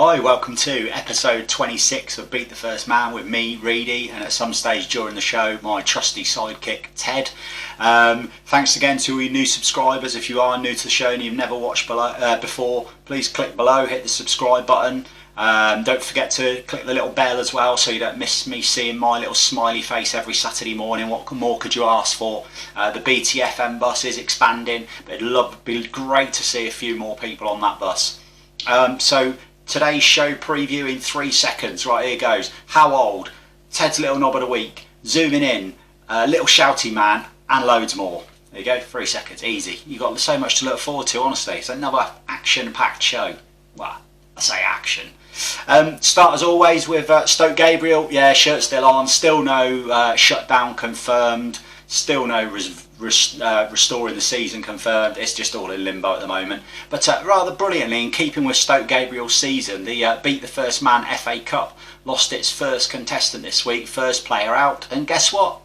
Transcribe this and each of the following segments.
Hi, welcome to episode 26 of Beat the First Man with me, Reedy, and at some stage during the show, my trusty sidekick, Ted. Thanks again to all you new subscribers. If you are new to the show and you've never watched before, please click below, hit the subscribe button. Don't forget to click the little bell as well so you don't miss me seeing my little smiley face every Saturday morning. What more could you ask for? The BTFM bus is expanding, but it'd be great to see a few more people on that bus. So today's show preview in 3 seconds. Right, here goes. How old? Ted's little knob of the week. Zooming in. Little Shouty Man, and loads more. There you go. 3 seconds. Easy. You've got so much to look forward to, honestly. It's another action-packed show. Well, I say action. Start as always with Stoke Gabriel. Yeah, shirt still on. Still no shutdown confirmed. Still no restoring the season confirmed. It's just all in limbo at the moment. But rather brilliantly, in keeping with Stoke Gabriel's season, the Beat the First Man FA Cup lost its first contestant this week, first player out. And guess what?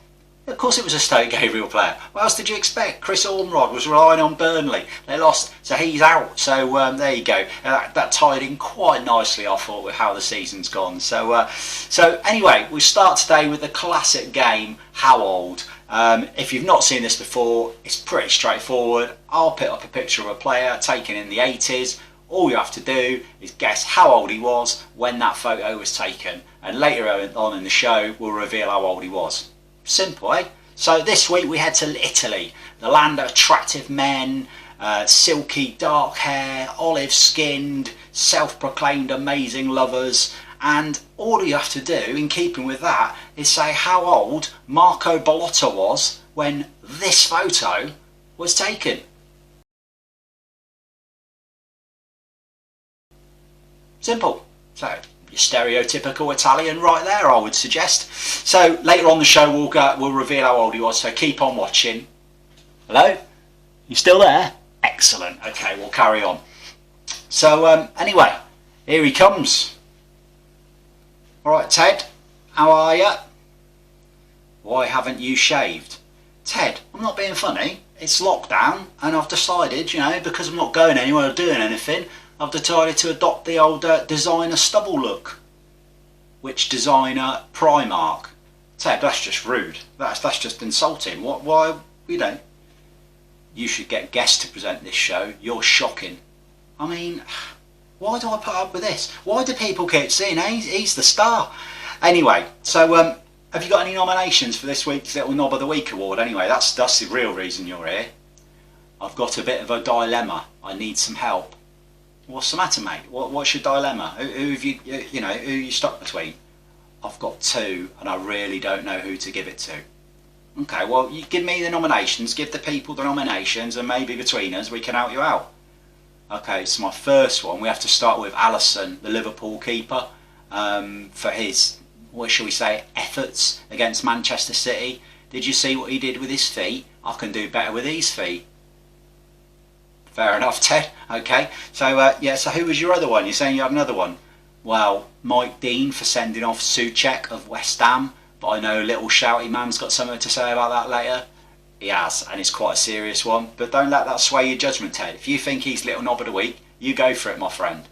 Of course it was a Stoke Gabriel player. What else did you expect? Chris Ormrod was relying on Burnley. They lost, so he's out. So there you go. That tied in quite nicely, I thought, with how the season's gone. So anyway, we start today with the classic game, How Old? If you've not seen this before, it's pretty straightforward. I'll put up a picture of a player taken in the 80s. All you have to do is guess how old he was when that photo was taken. And later on in the show, we'll reveal how old he was. Simple, eh? So this week we head to Italy, the land of attractive men, silky dark hair, olive-skinned, self-proclaimed amazing lovers. And all you have to do, in keeping with that, is say how old Marco Ballotta was when this photo was taken. Simple. So, your stereotypical Italian right there, I would suggest. So later on the show we'll reveal how old he was, so keep on watching. Hello? You still there? Excellent. Okay, we'll carry on. So anyway, here he comes. Alright Ted, how are you? Why haven't you shaved? Ted, I'm not being funny. It's lockdown and I've decided, because I'm not going anywhere or doing anything, I've decided to adopt the old designer stubble look. Which designer? Primark. Ted, that's just rude. That's just insulting. Why, you should get guests to present this show. You're shocking. I mean, why do I put up with this? Why do people keep saying he's the star? Anyway, so have you got any nominations for this week's Little Knob of the Week award? Anyway, that's the real reason you're here. I've got a bit of a dilemma. I need some help. What's the matter, mate? What's your dilemma? Who have who you stuck between? I've got two, and I really don't know who to give it to. Okay, well, you give me the nominations, give the people the nominations, and maybe between us we can help you out. Okay, so my first one, we have to start with Alisson, the Liverpool keeper, for his, what shall we say, efforts against Manchester City. Did you see what he did with his feet? I can do better with these feet. Fair enough, Ted. Okay, so so who was your other one? You're saying you had another one? Well, Mike Dean for sending off Souček of West Ham, but I know Little Shouty Man's got something to say about that later. He has, and it's quite a serious one, but don't let that sway your judgment, Ted. If you think he's Little Knob of the Week, you go for it, my friend.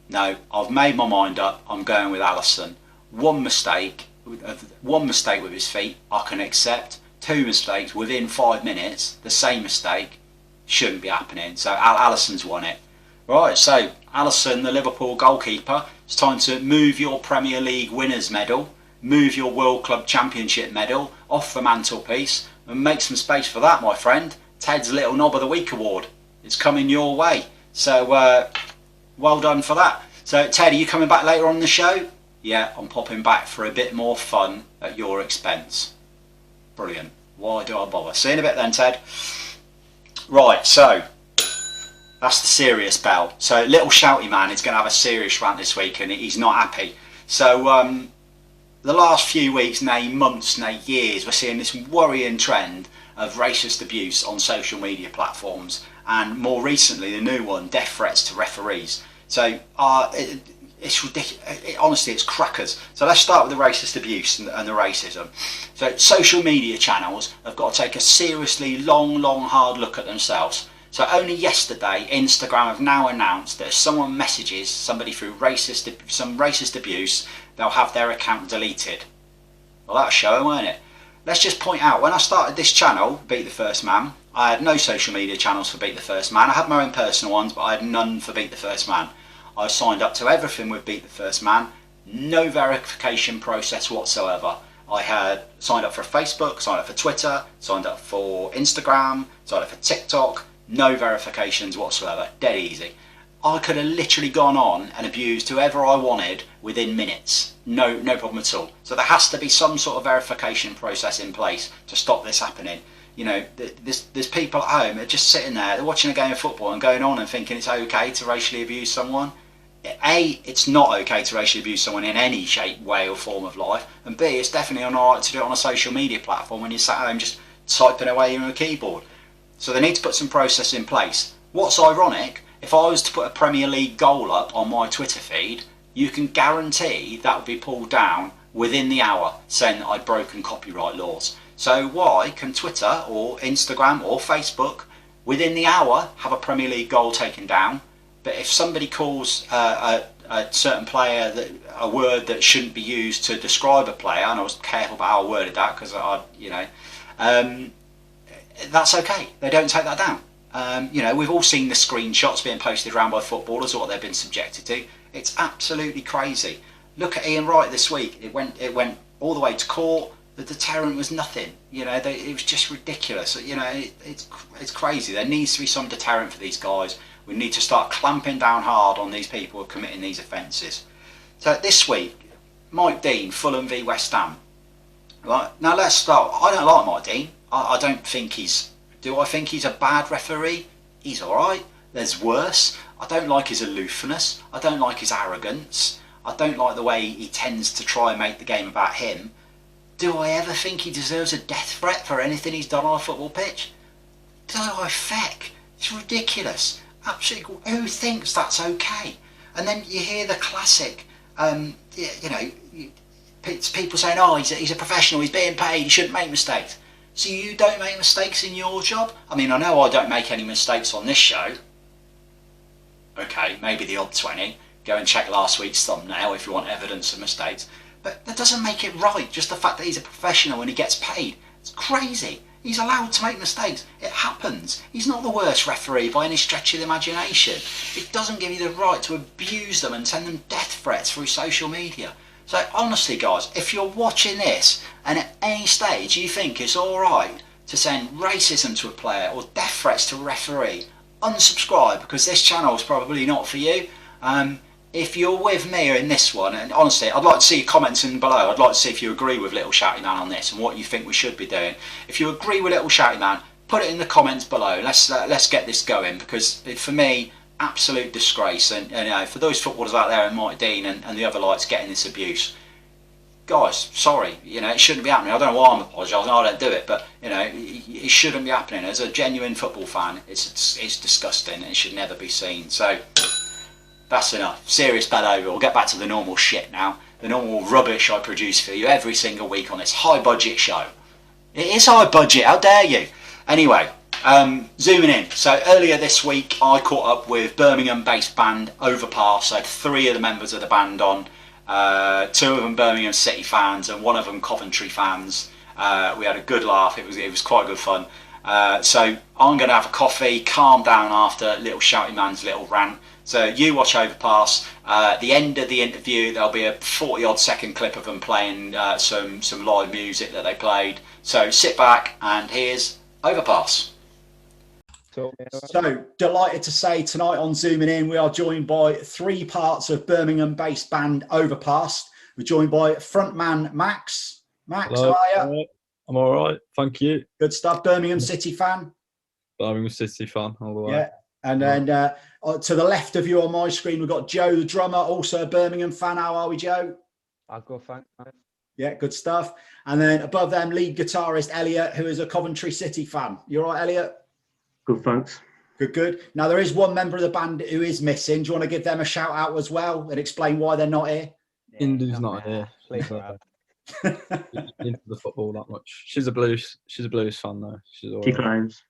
No, I've made my mind up. I'm going with Alisson. One mistake with his feet, I can accept. 2 mistakes within 5 minutes, the same mistake, shouldn't be happening. So Alisson's won it. Right, so Alisson, the Liverpool goalkeeper, it's time to move your Premier League winners medal, move your World Club Championship medal off the mantelpiece and make some space for that, my friend. Ted's Little Knob of the Week award. It's coming your way. So well done for that. So Ted, are you coming back later on the show? Yeah, I'm popping back for a bit more fun at your expense. Brilliant. Why do I bother? See you in a bit then, Ted. Right, so that's the serious bell. So Little Shouty Man is going to have a serious rant this week and he's not happy. So the last few weeks, nay months, nay years, we're seeing this worrying trend of racist abuse on social media platforms, and more recently the new one, death threats to referees. So it's ridiculous. Honestly, it's crackers. So let's start with the racist abuse and the racism. So social media channels have got to take a seriously long hard look at themselves. So only yesterday, Instagram have now announced that if someone messages somebody through some racist abuse, they'll have their account deleted. Well, that'll show them, won't it? Let's just point out, when I started this channel, Beat the First Man, I had no social media channels for Beat the First Man. I had my own personal ones, but I had none for Beat the First Man. I signed up to everything with Beat the First Man. No verification process whatsoever. I had signed up for Facebook, signed up for Twitter, signed up for Instagram, signed up for TikTok. No verifications whatsoever. Dead easy. I could have literally gone on and abused whoever I wanted within minutes. No problem at all. So there has to be some sort of verification process in place to stop this happening. You know, there's people at home that are just sitting there, they're watching a game of football and going on and thinking it's okay to racially abuse someone. A, it's not okay to racially abuse someone in any shape, way or form of life. And B, it's definitely alright to do it on a social media platform when you're sat at home just typing away on a keyboard. So they need to put some process in place. What's ironic, if I was to put a Premier League goal up on my Twitter feed, you can guarantee that would be pulled down within the hour, saying that I'd broken copyright laws. So why can Twitter or Instagram or Facebook within the hour have a Premier League goal taken down, but if somebody calls a certain player a word that shouldn't be used to describe a player, and I was careful about how I worded that because that's okay. They don't take that down. We've all seen the screenshots being posted around by footballers or what they've been subjected to. It's absolutely crazy. Look at Ian Wright this week. It went all the way to court. The deterrent was nothing. It was just ridiculous. It's crazy. There needs to be some deterrent for these guys. We need to start clamping down hard on these people who are committing these offences. So this week, Mike Dean, Fulham v West Ham. Right, now let's start. I don't like Mike Dean. I don't think do I think he's a bad referee? He's alright. There's worse. I don't like his aloofness. I don't like his arrogance. I don't like the way he tends to try and make the game about him. Do I ever think he deserves a death threat for anything he's done on a football pitch? Do I feck? It's ridiculous. Absolutely. Who thinks that's okay? And then you hear the classic, people saying, oh, he's a professional, he's being paid, he shouldn't make mistakes. So you don't make mistakes in your job? I mean, I know I don't make any mistakes on this show. Okay, maybe the odd 20. Go and check last week's thumbnail if you want evidence of mistakes. But that doesn't make it right, just the fact that he's a professional and he gets paid. It's crazy. He's allowed to make mistakes. It happens. He's not the worst referee by any stretch of the imagination. It doesn't give you the right to abuse them and send them death threats through social media. So honestly, guys, if you're watching this and at any stage you think it's alright to send racism to a player or death threats to a referee, unsubscribe, because this channel is probably not for you. If you're with me in this one, and honestly, I'd like to see your comments in below. I'd like to see if you agree with Little Shouty Man on this and what you think we should be doing. If you agree with Little Shouty Man, put it in the comments below. Let's get this going, because for me, absolute disgrace. And for those footballers out there and Mike Dean and the other lights getting this abuse, guys, sorry. It shouldn't be happening. I don't know why I'm apologising. I don't do it, but it shouldn't be happening. As a genuine football fan, it's disgusting. It should never be seen. So. That's enough. Serious bad over. We'll get back to the normal shit now. The normal rubbish I produce for you every single week on this high budget show. It is high budget, how dare you? Anyway, zooming in. So earlier this week I caught up with Birmingham based band Overpass. I had 3 of the members of the band on. 2 of them Birmingham City fans and 1 of them Coventry fans. We had a good laugh. It was quite good fun. So I'm going to have a coffee, calm down after Little Shouty Man's little rant. So you watch Overpass. At the end of the interview, there'll be a 40-odd second clip of them playing some live music that they played. So sit back and here's Overpass. So delighted to say tonight on Zooming In, we are joined by 3 parts of Birmingham-based band Overpass. We're joined by frontman Max. Max, hello. How are you? I'm all right, thank you. Good stuff. Birmingham City fan. Birmingham City fan all the way. Yeah. And then to the left of you on my screen, we've got Joe, the drummer, also a Birmingham fan. How are we, Joe? I'll go, thanks. Yeah, good stuff. And then above them, lead guitarist Elliot, who is a Coventry City fan. You all right, Elliot? Good, thanks. Good. Now, there is one member of the band who is missing. Do you want to give them a shout out as well and explain why they're not here? Indu's not here. Into the football that much. She's a blues fan though. She claims.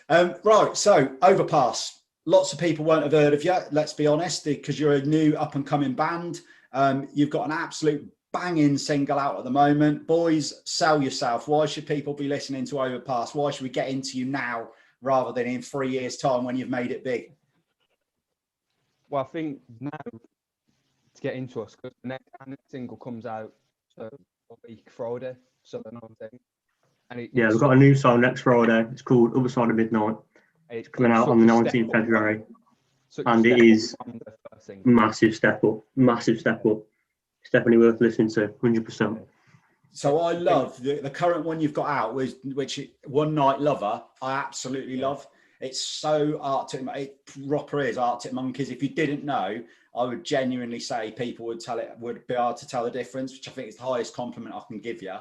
Right, so Overpass. Lots of people won't have heard of you, let's be honest, because you're a new up-and-coming band. You've got an absolute banging single out at the moment. Boys, sell yourself. Why should people be listening to Overpass? Why should we get into you now rather than in 3 years' time when you've made it big? Well, I think now to get into us, because the next single comes out a week Friday, so the 19th. And we've got a new song next Friday. It's called Other Side of Midnight. It's coming out on the 19th February. And it is massive step up. Massive step up. It's definitely worth listening to, 100%. So I love the current one you've got out, which One Night Lover, I absolutely love. It's so Arctic, it proper is Arctic Monkeys. If you didn't know, I would genuinely say people would be able to tell the difference, which I think is the highest compliment I can give you.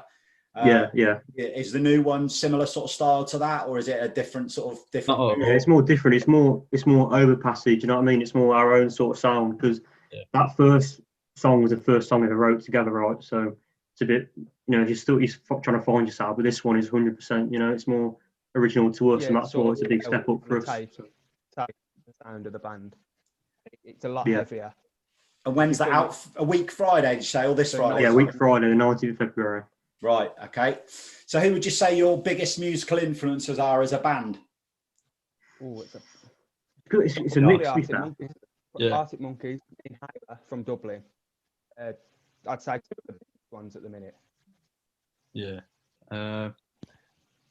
Yeah. Is the new one similar sort of style to that, or is it a different sort of different? Yeah, it's more different. It's more Overpass. Do you know what I mean? It's more our own sort of sound, because that first song was the first song we ever wrote together, right? So it's a bit, you're trying to find yourself, but this one is 100%. It's more original to us, and that's why it's a big step up for us. The sound of the band. It's a lot heavier. And when's that out? A week Friday, did you say, or this Friday? Yeah, week Friday, the 19th of February. Right, okay. So who would you say your biggest musical influences are as a band? Oh, it's a mix, to be fair. Arctic Monkeys, Inhaler from Dublin. I'd say two of the big ones at the minute. Yeah. I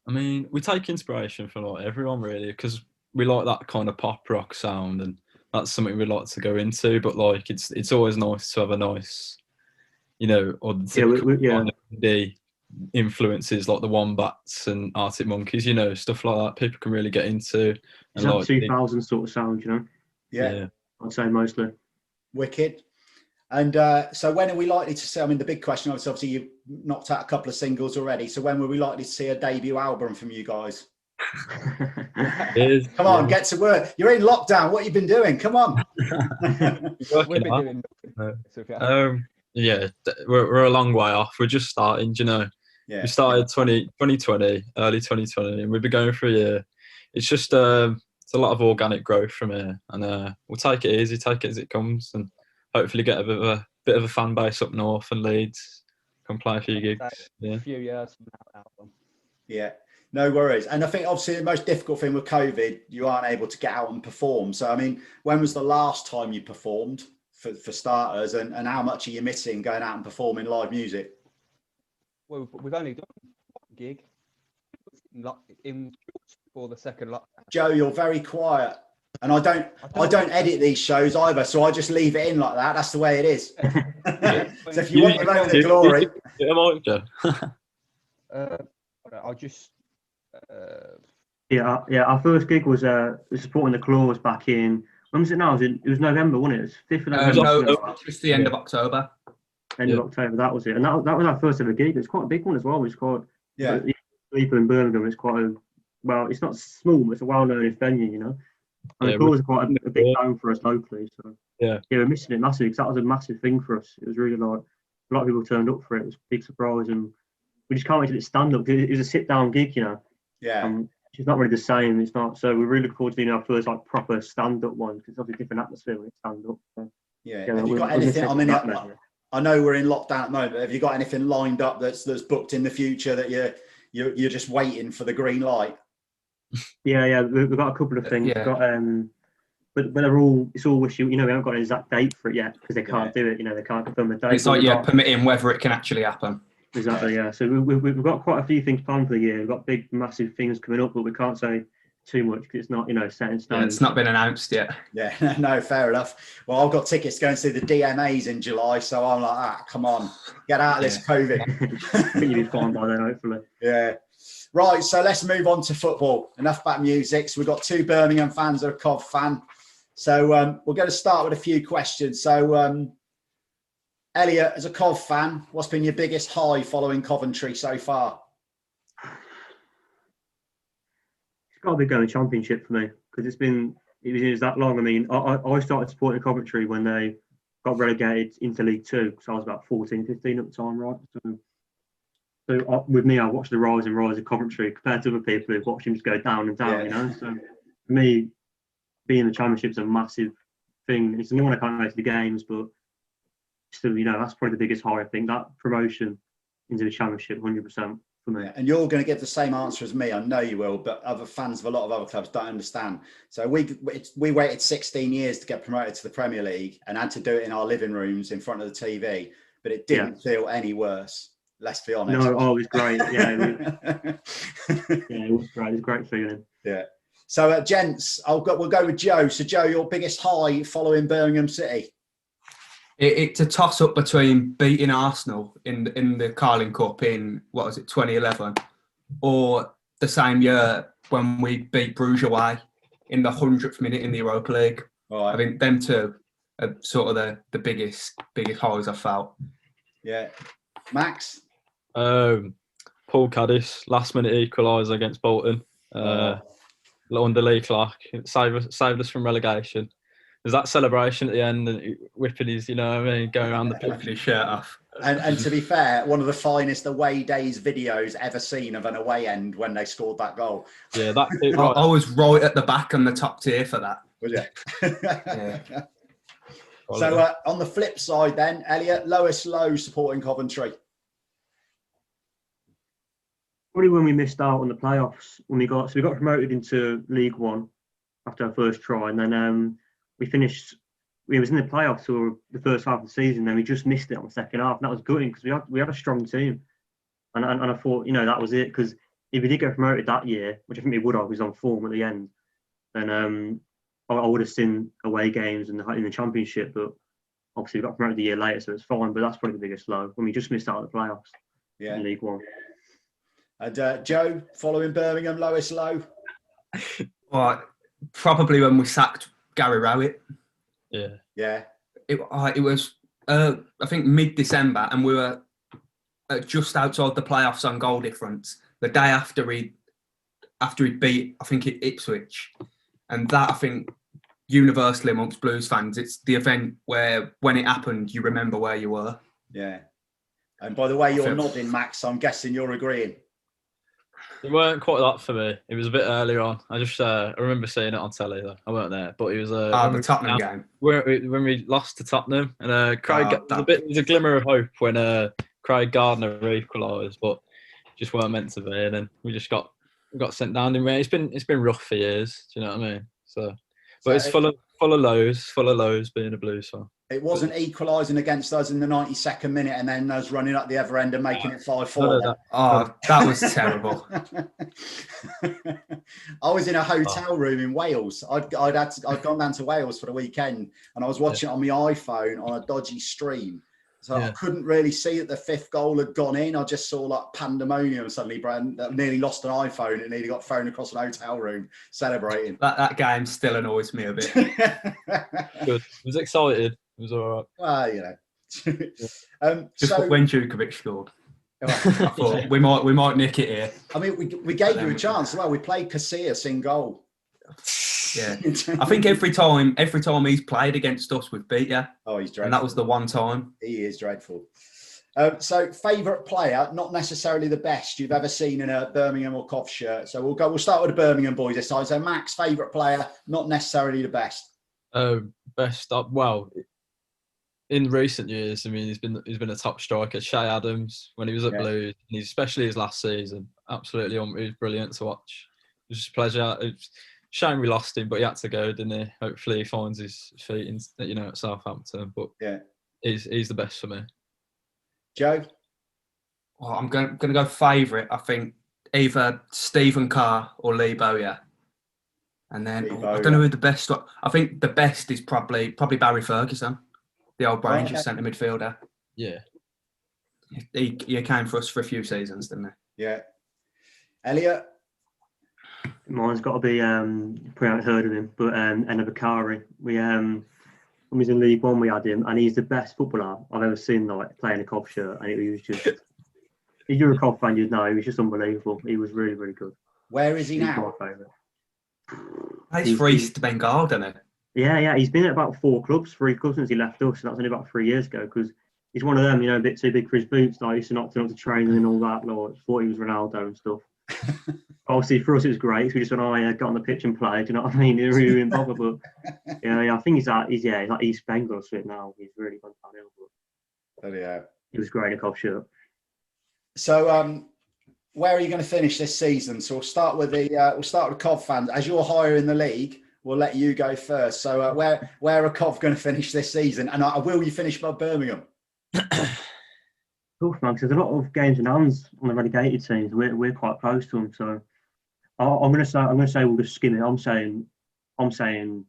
mean, we take inspiration from like everyone really, because we like that kind of pop rock sound, and that's something we like to go into. But like, it's always nice to have a nice, or the typical kind of indie influences like the Wombats and Arctic Monkeys, stuff like that. People can really get into. It's that 2000 sort of sound, Yeah, I'd say mostly. Wicked. And so when are we likely to see, the big question, obviously you've knocked out a couple of singles already, so when were we likely to see a debut album from you guys? Come on, get to work. You're in lockdown. What have you been doing? Come on. We've been doing we're a long way off. We're just starting, Yeah. We started 2020, early 2020, and we've been going for a year. It's just it's a lot of organic growth from here, and we'll take it easy, take it as it comes, and hopefully get a bit of a fan base up north and Leeds. Come play a few gigs. A few years from that album. Yeah, no worries. And I think obviously the most difficult thing with COVID, you aren't able to get out and perform. So when was the last time you performed for starters, and how much are you missing going out and performing live music? Well, we've only done one gig in before the second lockdown. Joe, you're very quiet, and I don't edit these shows either, so I just leave it in like that. That's the way it is. So if you want your moment of glory, I'll just. Our first gig was supporting the Claws back in. When was it now? It was November, wasn't it? It was 5th of November. No, just the end of October. End of October, that was it. And that was our first ever gig. It's quite a big one as well. It's quite, people in Birmingham, it's quite it's not small, but it's a well-known venue, And the Claws are quite a big band for us locally. So we're missing it massively, because that was a massive thing for us. It was really like, a lot of people turned up for it. It was a big surprise, and we just can't wait till it's stand-up, because it was a sit-down gig, Yeah. It's not really the same. It's not. So we're really looking forward to doing our first proper stand-up one, because it's obviously a different atmosphere when it's stand-up. So, Have you got anything? I know we're in lockdown at the moment, but have you got anything lined up that's booked in the future that you're just waiting for the green light? Yeah, we've got a couple of things. Yeah. We've got, but it's all wishy. We haven't got an exact date for it yet, because they can't do it. They can't confirm the date. It's like permitting whether it can actually happen. Exactly. Yeah. So we've got quite a few things planned for the year. We've got big, massive things coming up, but we can't say too much because it's not set in stone. Yeah, it's not been announced yet. Yeah, no, fair enough. Well, I've got tickets to go and see the DMAs in July, so I'm like, come on, get out of this COVID. I think you'll be fine by then, hopefully. Yeah. Right, so let's move on to football. Enough about music. So we've got two Birmingham fans and a Cov fan. So we're going to start with a few questions. So, Elliot, as a Cov fan, what's been your biggest high following Coventry so far? It's got to be going Championship for me, because it was that long. I mean, I started supporting Coventry when they got relegated into League Two, because I was about 14, 15 at the time, right? So So with me, I watch the rise and rise of Coventry compared to other people who've watched him just go down and down. Yeah. You know, so for me, being in the Championship is a massive thing. It's the one I can't go to the games, but still, you know, that's probably the biggest high. I think that promotion into the Championship, 100% for me. Yeah, and you're going to give the same answer as me. I know you will, but other fans of a lot of other clubs don't understand. So we waited 16 years to get promoted to the Premier League and had to do it in our living rooms in front of the TV, but it didn't feel any worse. Let's be honest. No, it was great. Yeah, it was great. It was a great feeling. Yeah. So, gents, we'll go with Joe. So, Joe, your biggest high following Birmingham City? It's a toss-up between beating Arsenal in the Carling Cup in, 2011, or the same year when we beat Bruges away in the 100th minute in the Europa League. Right. I think them two are sort of the biggest highs I've felt. Yeah. Max? Paul Caddis, last-minute equaliser against Bolton. Under Lee Clark, saved us from relegation. There's that celebration at the end and whipping his, you know what I mean, going around the pitch. Whipping his shirt off. And to be fair, one of the finest away days videos ever seen of an away end when they scored that goal. Yeah, that. I was right at the back on the top tier for that. Was you? Yeah. So on the flip side then, Elliot, lowest low supporting Coventry. Probably when we missed out on the playoffs, we got promoted into League One after our first try, and then we finished. We was in the playoffs for the first half of the season, then we just missed it on the second half, and that was gutting because we had a strong team, and I thought, you know, that was it, because if we did get promoted that year, which I think we would have, was on form at the end, then I would have seen away games in the Championship, but obviously we got promoted the year later, so it's fine. But that's probably the biggest low when we just missed out on the playoffs in League One. And Joe, following Birmingham, lowest low? Well, probably when we sacked Gary Rowett. Yeah. It was, I think, mid-December, and we were just outside the playoffs on goal difference. The day after he beat, I think, Ipswich. And that, I think, universally amongst Blues fans, it's the event where, when it happened, you remember where you were. Yeah. And by the way you're nodding, Max, I'm guessing you're agreeing. It weren't quite that for me. It was a bit earlier on. I remember seeing it on telly though. I weren't there, but it was the Tottenham game when we lost to Tottenham, and Craig there was a glimmer of hope when Craig Gardner equalised, but just weren't meant to be, and then we got sent down. It's been rough for years. Do you know what I mean? But it's full of lows being a Blues fan. It wasn't equalising against us in the 92nd minute and then us running up the other end and making it 5-4. That was terrible. I was in a hotel room in Wales. I'd gone down to Wales for the weekend, and I was watching it on my iPhone on a dodgy stream. So I couldn't really see that the fifth goal had gone in. I just saw like pandemonium suddenly. Brand nearly lost an iPhone and nearly got thrown across an hotel room celebrating. That game still annoys me a bit. Good. I was excited. It was all right. Well, you know. Just when Djukovic scored. I thought we might nick it here. I mean, we gave you a chance. Well, we played Casillas in goal. Yeah, I think every time he's played against us, we've beat you. Oh, he's dreadful. And that was the one time. He is dreadful. So, favourite player, not necessarily the best you've ever seen in a Birmingham or Cov shirt. So we'll start with the Birmingham boys this time. So, Max, favourite player, not necessarily the best. Best. Well, in recent years, I mean, he's been a top striker. Shay Adams when he was at Blues, and especially his last season, absolutely, he was brilliant to watch. It was just a pleasure. It's shame we lost him, but he had to go, didn't he? Hopefully, he finds his feet in, at Southampton. But he's the best for me. Joe? Well, I'm going to go favourite. I think either Stephen Carr or Lee Bowyer. And then I don't know who the best. I think the best is probably Barry Ferguson, the old Rangers centre midfielder. Yeah, he came for us for a few seasons, didn't he? Yeah. Elliot? Mine's got to be, probably haven't heard of him, but Enna Bakari. When he was in League One, we had him, and he's the best footballer I've ever seen, like, playing a Cov shirt. And it was just, if you're a Cov fan, you'd know, he was just unbelievable. He was really, really good. Where is he now? My favourite. He's for East Bengal, doesn't he? Yeah. He's been at about 3 clubs since he left us, and that's only about 3 years ago, because he's one of them, a bit too big for his boots. Like, he used to not turn up to training and all that. Like, thought he was Ronaldo and stuff. Obviously, for us, it was great. So we just went, got on the pitch and played. Do you know what I mean? He really didn't bother. But I think he's like East Bengal fit now. He's really gone downhill. But he was great in a Cov shirt. So, where are you going to finish this season? So we'll start with the Cov fans. As you're higher in the league, we'll let you go first. So where are Cov going to finish this season? And will you finish above Birmingham? Tough, man, because there's a lot of games in hands on the relegated teams. We're quite close to them, so I'm going to say we'll just skim it. I'm saying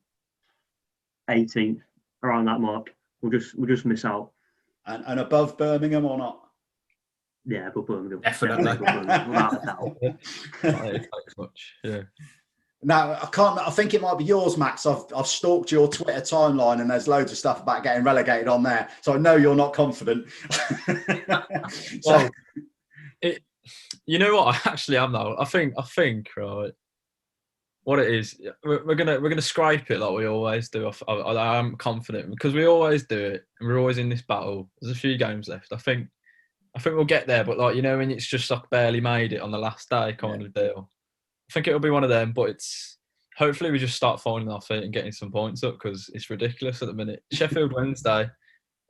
18th, around that mark. We'll just miss out. And above Birmingham or not? Yeah, above Birmingham. Definitely. Without a doubt. Much. Yeah. Now, I think it might be yours, Max. I've stalked your Twitter timeline and there's loads of stuff about getting relegated on there. So I know you're not confident. Well, you know what? I actually am though. I think right. What it is, we're gonna scrape it like we always do. I am confident because we always do it, and we're always in this battle. There's a few games left. I think we'll get there, but like when it's just like barely made it on the last day kind of deal. I think it'll be one of them, but it's hopefully we just start finding our feet and getting some points up because it's ridiculous at the minute. Sheffield Wednesday,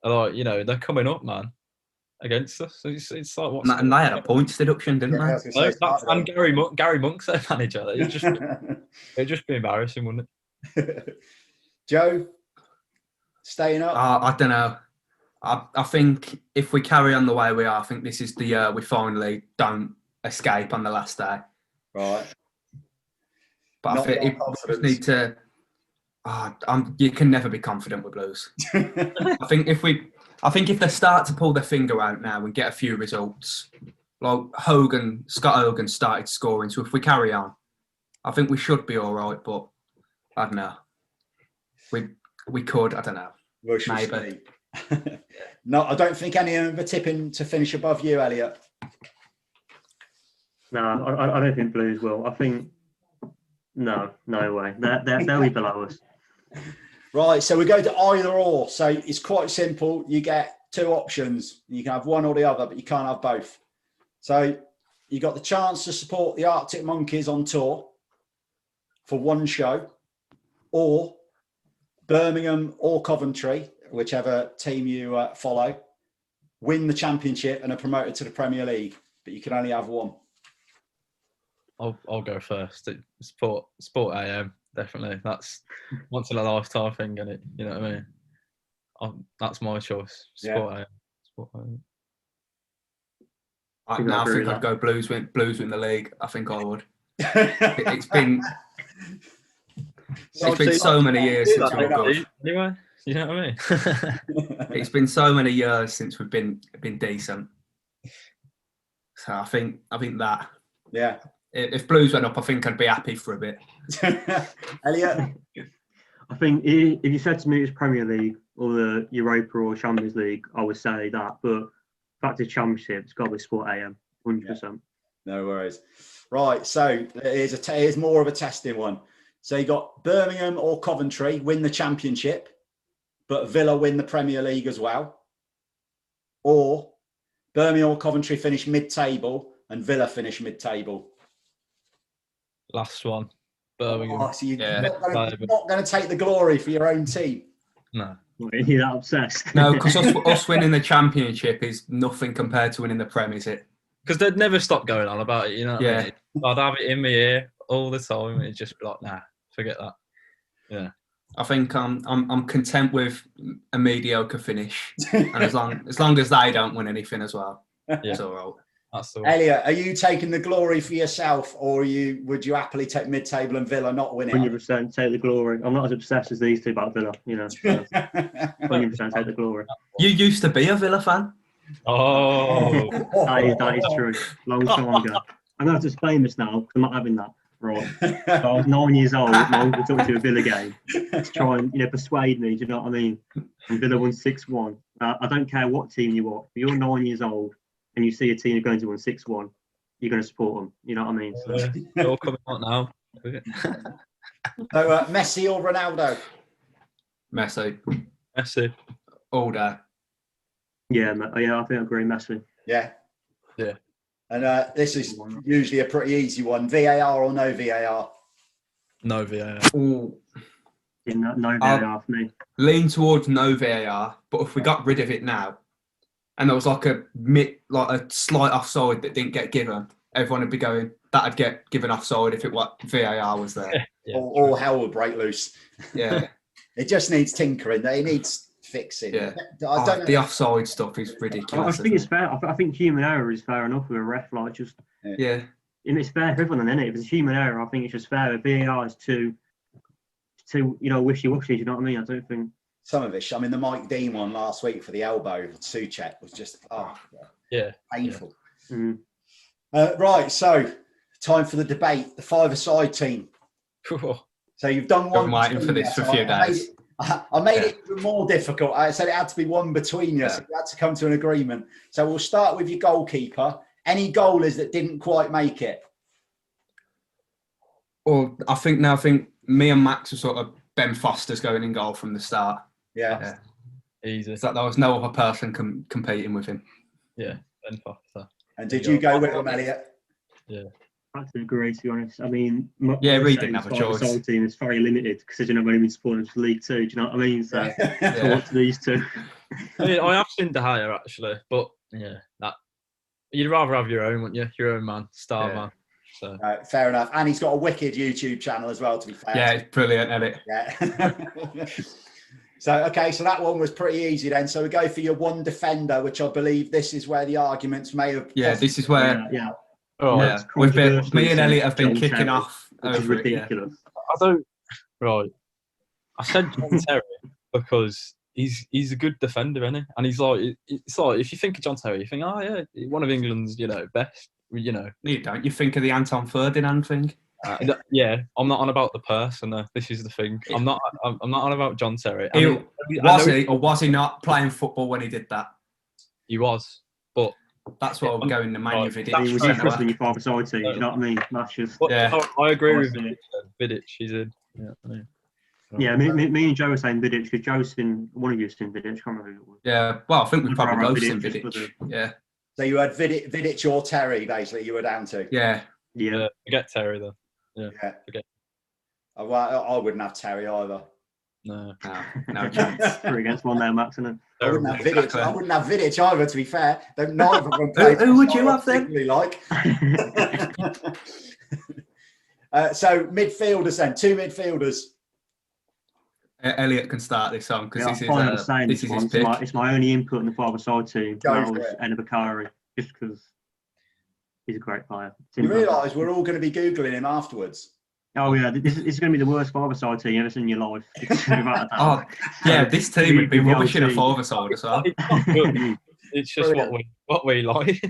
are like they're coming up, man, against us. It's like what's and they had a points deduction, didn't they? And Gary Monk's their manager. It'd just be embarrassing, wouldn't it? Joe, staying up? I don't know. I think if we carry on the way we are, I think this is the year we finally don't escape on the last day. Right. But I think we need to. You can never be confident with Blues. I think if they start to pull their finger out now and get a few results, like Scott Hogan started scoring. So if we carry on, I think we should be all right. But I don't know. We could. I don't know. Maybe. No, I don't think any of them are tipping to finish above you, Elliot. No, I don't think Blues will. I think no way. They'll be below us. Right, so we go to either or. So it's quite simple. You get two options. You can have one or the other, but you can't have both. So you got the chance to support the Arctic Monkeys on tour for one show, or Birmingham or Coventry, whichever team you follow, win the championship and are promoted to the Premier League, but you can only have one. I'll go first. Sport AM, definitely. That's once in a lifetime thing, isn't it? You know what I mean? That's my choice. Sport AM. Sport AM. I think I'd go Blues win the league. I think I would. It's been so many years since we've good. Anyway, you know what I mean? It's been so many years since we've been decent. So I think that. Yeah. If Blues went up, I think I'd be happy for a bit. Elliot? I think if you said to me it's Premier League or the Europa or Champions League, I would say that. But back to Championship, it's got to be Sport AM, 100%. Yeah. No worries. Right, so here's more of a testing one. So you got Birmingham or Coventry win the Championship, but Villa win the Premier League as well. Or Birmingham or Coventry finish mid-table and Villa finish mid-table. Last one, Birmingham. Oh, so you're not going to take the glory for your own team? No. You're that obsessed. No, because us winning the Championship is nothing compared to winning the Prem, is it? Because they'd never stop going on about it, you know what I mean? I'd have it in my ear all the time and it'd just be like, nah, forget that. Yeah. I think I'm content with a mediocre finish. And as long as they don't win anything as well, it's all right. Elliot, are you taking the glory for yourself, or would you happily take mid-table and Villa not winning? 100% take the glory. I'm not as obsessed as these two about Villa, 100% take the glory. You used to be a Villa fan. Oh, that is true. Long time ago. I'm going to have to explain this now because I'm not having that. Right. So I was 9 years old. My uncle took me to a Villa game to try and persuade me. Do you know what I mean? And Villa won 6-1. I don't care what team you are. If you're 9 years old and you see a team going to win 6-1, you're going to support them. You know what I mean? So. They're all coming out now. So Messi or Ronaldo? Messi. Messi. All day. Yeah, I think I agree massively. Yeah. Yeah. And this is usually a pretty easy one. VAR or no VAR? No VAR. Ooh, No VAR for me. lean towards no VAR, but if we got rid of it now, and there was like a slight offside that didn't get given, everyone would be going, that'd get given offside if VAR was there. Yeah, All hell would break loose. Yeah. It just needs tinkering. It needs fixing. Yeah. I don't know. The offside stuff is ridiculous. I think it's fair. I think human error is fair enough with a ref. Like, just Yeah. and it's fair for everyone, isn't it? If it's a human error, I think it's just fair. If VAR is too wishy-washy, you know what I mean? I don't think. Some of it. I mean, the Mike Dean one last week for the elbow for Suchek was just painful. Yeah. Right, so time for the debate. The five-a-side team. So you've done one. Been waiting for this for a few days. I made it even more difficult. I said it had to be one between you, so you had to come to an agreement. So we'll start with your goalkeeper. Any goalers that didn't quite make it? Well, I think me and Max are sort of Ben Foster's going in goal from the start. Yeah. Easy. It's like there was no other person competing with him. Yeah, Ben Foster. And did you go with him, Elliot? Yeah. I have to agree, to be honest. I mean, we didn't have a choice. The team is very limited because, you know, I've only been supporting League Two. Do you know what I mean? So, Yeah. what's these two? I mean, I have seen De Gea actually, but you'd rather have your own, wouldn't you? Your own man, star man. So Fair enough. And he's got a wicked YouTube channel as well, to be fair. Yeah, it's brilliant, isn't it? Yeah. So that one was pretty easy then. So we go for your one defender, which I believe this is where the arguments may have. Yeah, this is where. Yeah. oh, Yeah, me and Elliot have been kicking off over it. Yeah. Ridiculous. I don't. Right. I said John Terry because he's a good defender, isn't he? And he's like, it's like if you think of John Terry, you think, oh yeah, one of England's best. You don't you think of the Anton Ferdinand thing? Yeah, I'm not on about the person. This is the thing. I'm not on about John Terry. Was he not playing football when he did that? He was, but that's what we're going to Man Vidic. He was interested in your five-a-side team. You know what I mean? That's just. Yeah, I agree with Vidic. He's in. Yeah, I mean. Yeah, me and Joe were saying Vidic because Joe's seen one of you seen Vidic. I can't remember who it was. Yeah, well, I think we probably both seen Vidic. Yeah. So you had Vidic or Terry, basically. You were down to. Yeah. Forget Terry though. Yeah. Forget. I wouldn't have Terry either. No chance. 3 against 1 now, Max, isn't it? I wouldn't have Vidic. I wouldn't have Vidic either. To be fair, neither of them played. Who would you have then? Like. So midfielders then. 2 midfielders. Elliot can start this on because this is his pick. It's my only input in the five-a-side team. That was Bakari, just because he's a great player. You realise we're all going to be Googling him afterwards. Oh yeah, this is going to be the worst five-a-side team you've ever seen in your life. This team would be rubbish in a five-a-side as well. It's just what we like.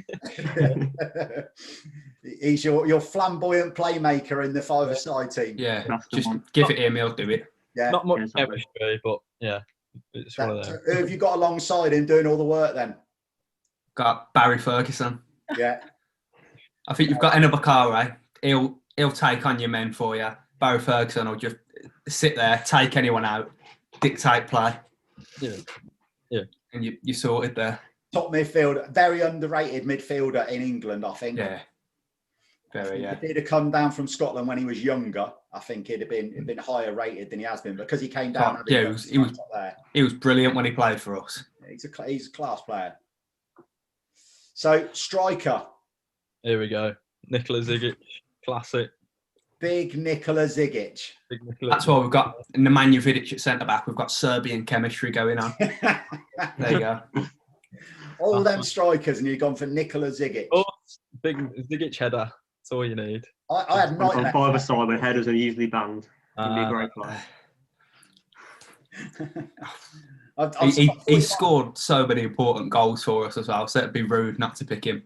He's your flamboyant playmaker in the five-a-side team. Yeah, just give it him, he'll do it. Yeah. Not much chemistry, but yeah, it's one of them. Who have you got alongside him doing all the work then? Got Barry Ferguson. Yeah. I think you've got Enna Bakari. He'll take on your men for you. Barry Ferguson will just sit there, take anyone out, dictate play. Yeah. And you sorted there. Top midfielder, very underrated midfielder in England, I think. Yeah. Very, yeah. If he'd have come down from Scotland when he was younger, I think he'd have been higher rated than he has been because he came down. He was brilliant when he played for us. He's a class player. So striker. Here we go. Nikola Zigic, classic. Big Nikola Zigic. That's why we've got Nemanja Vidic at centre back. We've got Serbian chemistry going on. There you go. All them strikers, and you've gone for Nikola Zigic. Oh, big Zigic header. That's all you need. I had on five-a-side where headers are usually banned. He'd be a great player. He scored so many important goals for us as well, so it'd be rude not to pick him.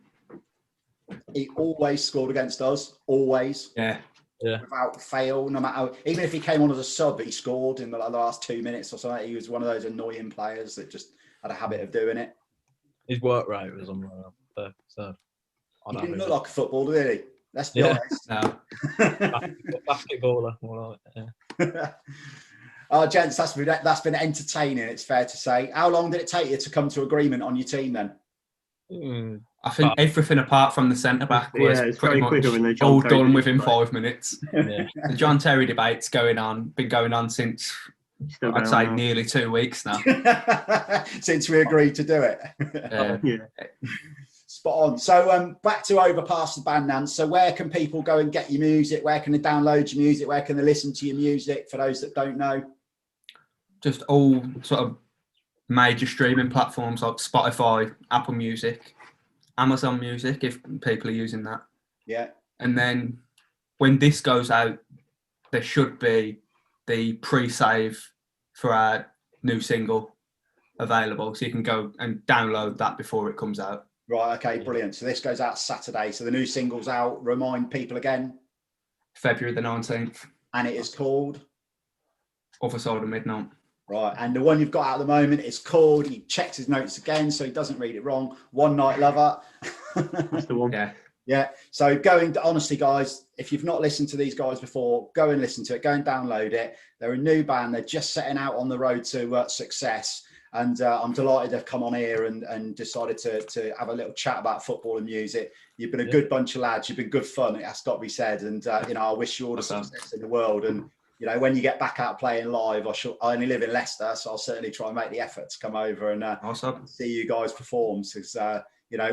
He always scored against us. Always. Yeah. Without fail, no matter even if he came on as a sub, he scored in the last 2 minutes or something. He was one of those annoying players that just had a habit of doing it. His work rate was unreal. So he didn't look like a footballer, did he? Let's be honest. No. Basketballer, more like Gents, that's been entertaining, it's fair to say. How long did it take you to come to agreement on your team then? I think everything apart from the centre back was it's pretty very quicker when much John all Terry done did it, within right? 5 minutes. Yeah. The John Terry debate's been going on since Still I'd going say on now. nearly 2 weeks now. Since we agreed to do it. Yeah. Spot on. So back to Overpass the band, Nance. So where can people go and get your music? Where can they download your music? Where can they listen to your music, for those that don't know? Just all sort of major streaming platforms like Spotify, Apple Music, Amazon Music, if people are using that. Yeah. And then when this goes out, there should be the pre-save for our new single available. So you can go and download that before it comes out. Right, okay, brilliant. So this goes out Saturday. So the new single's out. Remind people again. February the 19th. And it is called? Other Side of Midnight. Right, and the one you've got at the moment is called, he checks his notes again so he doesn't read it wrong, One Night Lover. That's the one. Yeah. Yeah, so honestly, guys, if you've not listened to these guys before, go and listen to it, go and download it. They're a new band, they're just setting out on the road to success. And I'm delighted they've come on here and decided to have a little chat about football and music. You've been a good bunch of lads. You've been good fun. It has got to be said. And, I wish you all the success in the world. And, when you get back out playing live, I only live in Leicester, so I'll certainly try and make the effort to come over and see you guys perform. Because,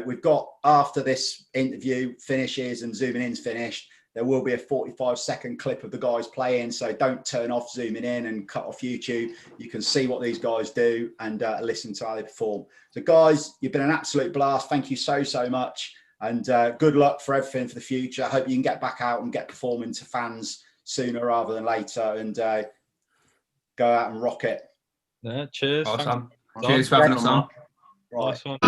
we've got, after this interview finishes and Zooming In's finished, there will be a 45-second clip of the guys playing. So don't turn off Zooming In and cut off YouTube. You can see what these guys do and listen to how they perform. So guys, you've been an absolute blast. Thank you so much. And good luck for everything for the future. I hope you can get back out and get performing to fans sooner rather than later and go out and rock it. Yeah, cheers. Awesome. Cheers for having us on. Right. Nice one.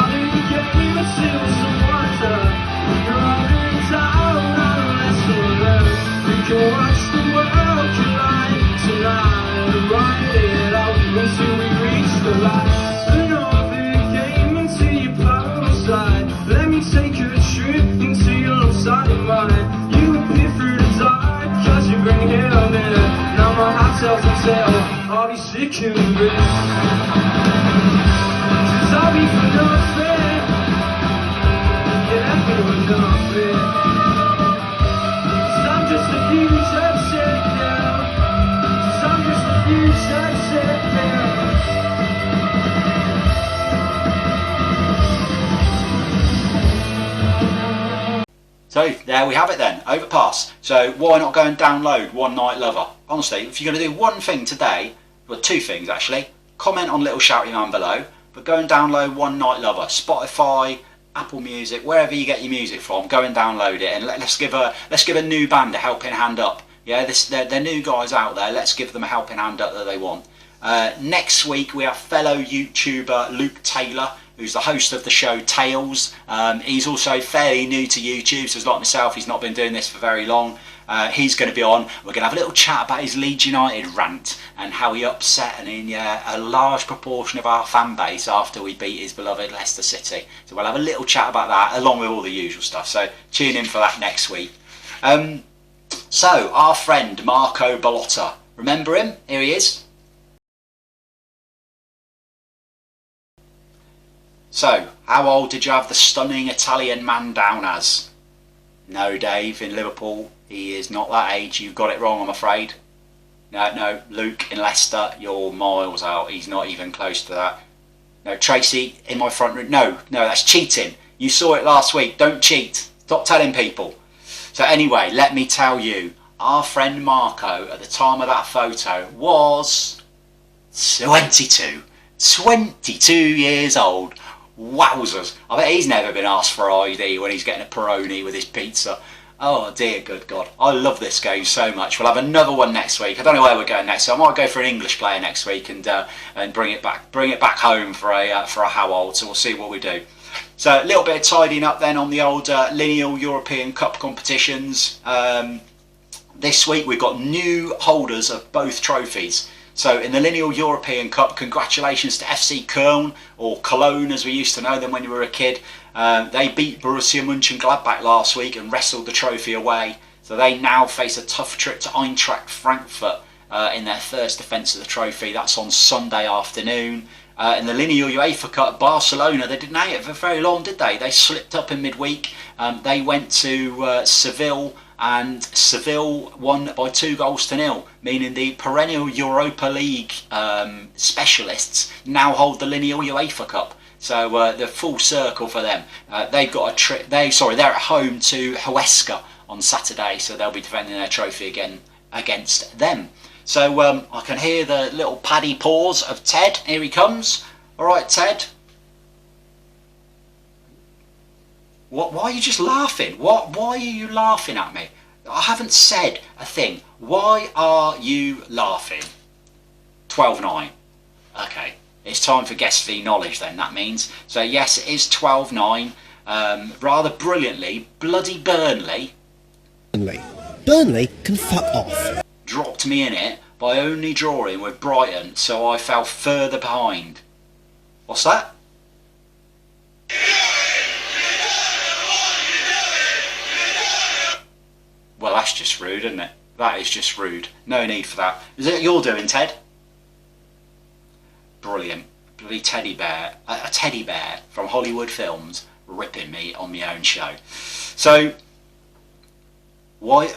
Let me take a trip into your side of mine. You appear through the dark, cause you bring hell in. Now my heart tells a tale, I'll be sick of it. Cause I'll be for nothing. Yeah, for nothing. Cause I'm just a huge upset now. Cause I'm just a huge upset now. So there we have it then, Overpass. So why not go and download One Night Lover? Honestly, if you're going to do one thing today, well, two things actually, comment on Little Shouty Man below, but go and download One Night Lover, Spotify, Apple Music, wherever you get your music from, go and download it, and let's give a new band a helping hand up. Yeah, they're new guys out there, let's give them a helping hand up that they want. Next week we have fellow YouTuber Luke Taylor, who's the host of the show Tales. He's also fairly new to YouTube, so like myself, he's not been doing this for very long. He's going to be on. We're going to have a little chat about his Leeds United rant and how he upset a large proportion of our fan base after we beat his beloved Leicester City. So we'll have a little chat about that along with all the usual stuff. So tune in for that next week. So our friend Marco Ballotta, remember him? Here he is. So, how old did you have the stunning Italian man down as? No, Dave, in Liverpool, he is not that age. You've got it wrong, I'm afraid. No, Luke in Leicester, you're miles out. He's not even close to that. No, Tracy, in my front room. No, that's cheating. You saw it last week. Don't cheat. Stop telling people. So anyway, let me tell you, our friend Marco, at the time of that photo, was 22. 22 years old. Wowzers. I bet he's never been asked for ID when he's getting a Peroni with his pizza. Oh dear, good God. I love this game so much. We'll have another one next week. I don't know where we're going next, so I might go for an English player next week and bring it back home for a how old, so we'll see what we do. So a little bit of tidying up then on the old lineal European Cup competitions. This week we've got new holders of both trophies. So in the Lineal European Cup, congratulations to FC Köln, or Cologne as we used to know them when you were a kid. They beat Borussia Mönchengladbach last week and wrestled the trophy away. So they now face a tough trip to Eintracht Frankfurt in their first defence of the trophy. That's on Sunday afternoon. In the Lineal UEFA Cup, Barcelona, they didn't hang it for very long, did they? They slipped up in midweek. They went to Seville, and Seville won by 2-0, meaning the perennial Europa League specialists now hold the Lineal UEFA Cup. So the full circle for them. They've got a trip. They're at home to Huesca on Saturday, so they'll be defending their trophy again against them. So I can hear the little paddy paws of Ted. Here he comes. All right, Ted. What? Why are you just laughing? Why are you laughing at me? I haven't said a thing. Why are you laughing? 12-9. Okay. It's time for guest fee knowledge then, that means. So yes, it is 12-9. Rather brilliantly, bloody Burnley. Burnley can fuck off. Dropped me in it by only drawing with Brighton, so I fell further behind. What's that? Well, that's just rude, isn't it? That is just rude. No need for that. Is it you're doing, Ted? Brilliant. Bloody teddy bear. A teddy bear from Hollywood Films ripping me on my own show. So, why...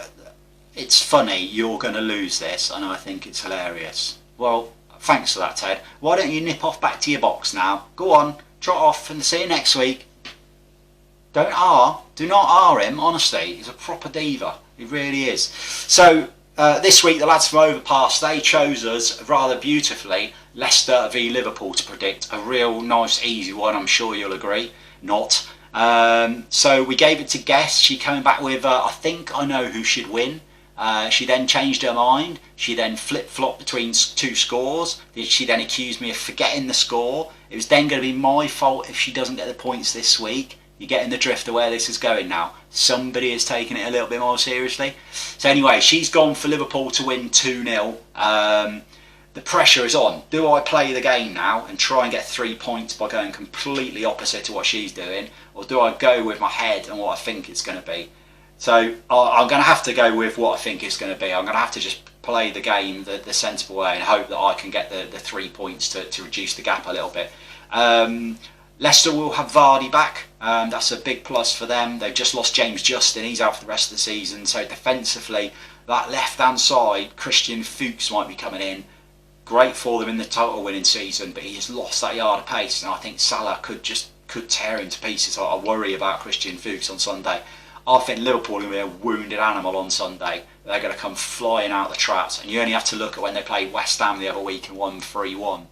It's funny, you're going to lose this, and I think it's hilarious. Well, thanks for that, Ted. Why don't you nip off back to your box now? Go on, trot off, and see you next week. Do not R him, honestly. He's a proper diva. He really is. So, this week, the lads from Overpass, they chose us rather beautifully, Leicester v Liverpool, to predict. A real nice, easy one, I'm sure you'll agree. Not. So, we gave it to Guess. She came back with, I think I know who should win. She then changed her mind. She then flip-flopped between two scores. She then accused me of forgetting the score. It was then going to be my fault if she doesn't get the points this week. You're getting the drift of where this is going now. Somebody is taking it a little bit more seriously. So anyway, she's gone for Liverpool to win 2-0. The pressure is on. Do I play the game now and try and get 3 points by going completely opposite to what she's doing? Or do I go with my head and what I think it's going to be? So I'm going to have to go with what I think it's going to be. I'm going to have to just play the game the sensible way and hope that I can get the 3 points to reduce the gap a little bit. Leicester will have Vardy back. That's a big plus for them. They've just lost James Justin. He's out for the rest of the season. So defensively, that left-hand side, Christian Fuchs might be coming in. Great for them in the total winning season, but he has lost that yard of pace. And I think Salah could tear him to pieces. I worry about Christian Fuchs on Sunday. I think Liverpool are going to be a wounded animal on Sunday. They're going to come flying out the traps. And you only have to look at when they played West Ham the other week and won 3-1.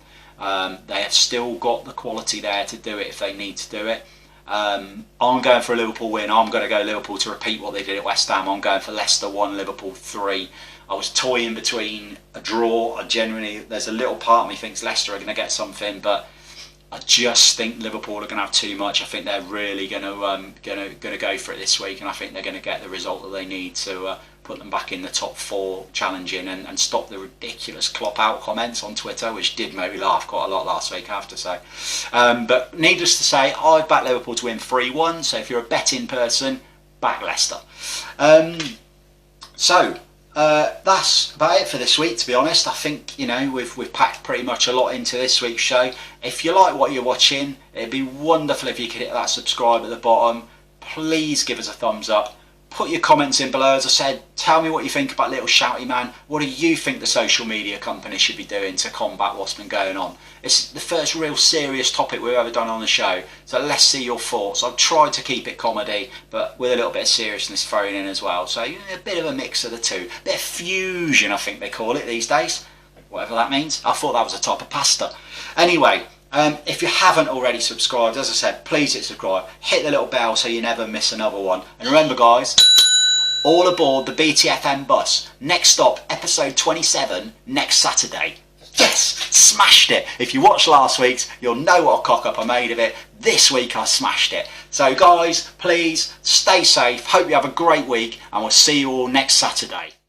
They have still got the quality there to do it if they need to do it. I'm going for a Liverpool win. I'm going to go Liverpool to repeat what they did at West Ham. I'm going for Leicester 1, Liverpool 3. I was toying between a draw. There's a little part of me thinks Leicester are going to get something, but I just think Liverpool are going to have too much. I think they're really going to go for it this week, and I think they're going to get the result that they need to put them back in the top 4 challenging and stop the ridiculous Klopp out comments on Twitter, which did make me laugh quite a lot last week, I have to say. But needless to say, I've backed Liverpool to win 3-1, so if you're a betting person, back Leicester. That's about it for this week, to be honest. I think, we've packed pretty much a lot into this week's show. If you like what you're watching, it'd be wonderful if you could hit that subscribe at the bottom. Please give us a thumbs up. Put your comments in below. As I said, tell me what you think about Little Shouty Man. What do you think the social media company should be doing to combat what's been going on? It's the first real serious topic we've ever done on the show, so let's see your thoughts. I've tried to keep it comedy, but with a little bit of seriousness thrown in as well. So a bit of a mix of the two. A bit of fusion, I think they call it these days. Whatever that means. I thought that was a type of pasta. Anyway, if you haven't already subscribed, as I said, please hit subscribe. Hit the little bell so you never miss another one. And remember, guys, all aboard the BTFM bus. Next stop, episode 27, next Saturday. Yes, smashed it. If you watched last week's, you'll know what a cock up I made of it. This week I smashed it. So guys, please stay safe. Hope you have a great week, and we'll see you all next Saturday.